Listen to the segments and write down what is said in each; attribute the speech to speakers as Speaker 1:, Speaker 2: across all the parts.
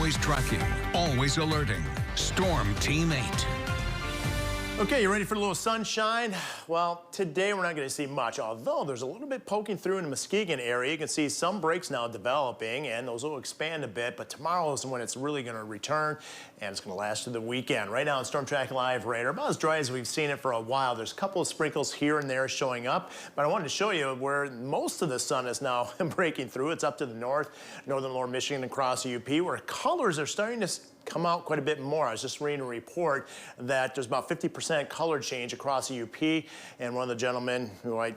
Speaker 1: Always tracking, always alerting. Storm Team 8.
Speaker 2: Okay, you ready for a little sunshine? Well, today we're not going to see much, although there's a little bit poking through in the Muskegon area. You can see some breaks now developing, and those will expand a bit, but tomorrow is when it's really going to return, and it's going to last through the weekend. Right now on Storm Track Live radar, about as dry as we've seen it for a while. There's a couple of sprinkles here and there showing up, but I wanted to show you where most of the sun is now breaking through. It's up to the northern lower Michigan and across the UP, where colors are starting to come out quite a bit more. I was just reading a report that there's about 50% color change across the UP, and one of the gentlemen who I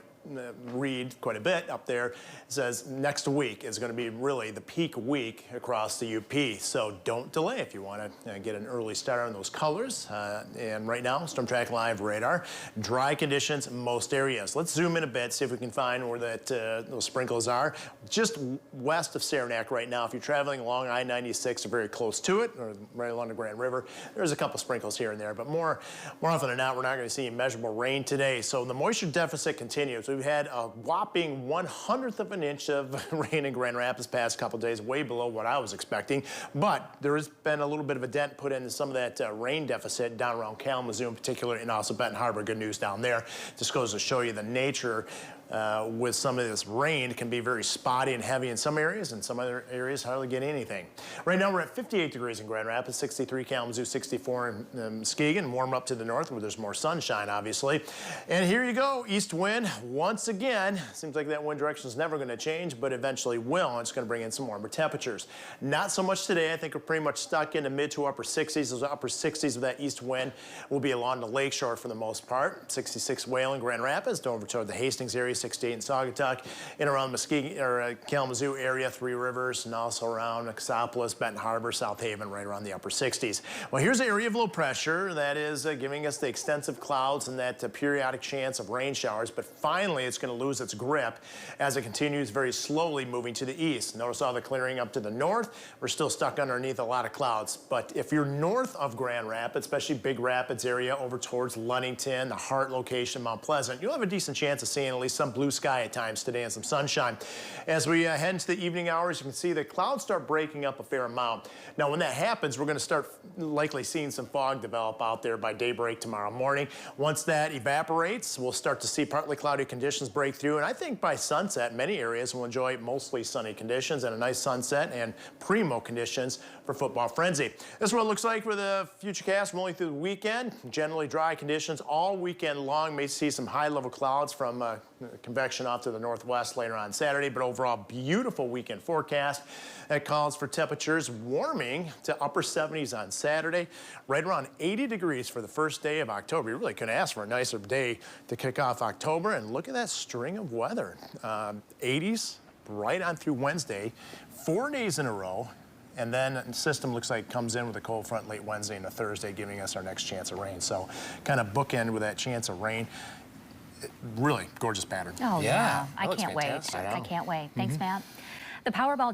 Speaker 2: read quite a bit up there says next week is going to be really the peak week across the UP. So don't delay if you want to get an early start on those colors. And right now, Storm Track Live radar, dry conditions in most areas. Let's zoom in a bit, see if we can find where those sprinkles are. Just west of Saranac right now, if you're traveling along I-96 or very close to it, or right along the Grand River, there's a couple sprinkles here and there, but more often than not, we're not going to see measurable rain today. So the moisture deficit continues. We've had a whopping 1/100th of an inch of rain in Grand Rapids past couple days, way below what I was expecting. But there has been a little bit of a dent put into some of that rain deficit down around Kalamazoo in particular, and also Benton Harbor. Good news down there. Just goes to show you the nature with some of this rain. It can be very spotty and heavy in some areas, and some other areas hardly get anything. Right now we're at 58 degrees in Grand Rapids, 63 Kalamazoo, 64 in Muskegon, warm up to the north where there's more sunshine, obviously. And here you go, east wind once again. Seems like that wind direction is never going to change, but eventually will, and it's going to bring in some warmer temperatures. Not so much today. I think we're pretty much stuck in the mid to upper 60s. Those upper 60s with that east wind will be along the lakeshore for the most part. 66 Whalen, Grand Rapids, over toward the Hastings area, 68 in Saugatuck, in around Muskegon or Kalamazoo area, Three Rivers, and also around Exopolis, Benton Harbor, South Haven, right around the upper 60s. Well, here's an area of low pressure that is giving us the extensive clouds and that periodic chance of rain showers, but finally it's going to lose its grip as it continues very slowly moving to the east. Notice all the clearing up to the north. We're still stuck underneath a lot of clouds, but if you're north of Grand Rapids, especially Big Rapids area over towards Ludington, the Hart location, Mount Pleasant, you'll have a decent chance of seeing at least some blue sky at times today and some sunshine. As we head into the evening hours, you can see the clouds start breaking up a fair amount. Now, when that happens, we're going to start likely seeing some fog develop out there by daybreak tomorrow morning. Once that evaporates, we'll start to see partly cloudy conditions break through, and I think by sunset, many areas will enjoy mostly sunny conditions and a nice sunset and primo conditions for football frenzy. This is what it looks like for the futurecast rolling through the weekend. Generally dry conditions all weekend long. May see some high-level clouds from convection off to the northwest later on Saturday, but overall beautiful weekend forecast that calls for temperatures warming to upper 70s on Saturday, right around 80 degrees for the first day of October. You really couldn't ask for a nicer day to kick off October, and look at that string of weather. 80s right on through Wednesday, 4 days in a row. And then the system looks like it comes in with a cold front late Wednesday and a Thursday, giving us our next chance of rain. So kind of bookend with that chance of rain. Really gorgeous pattern.
Speaker 3: Oh, yeah. I can't wait. I can't wait. Thanks, Matt. The Powerball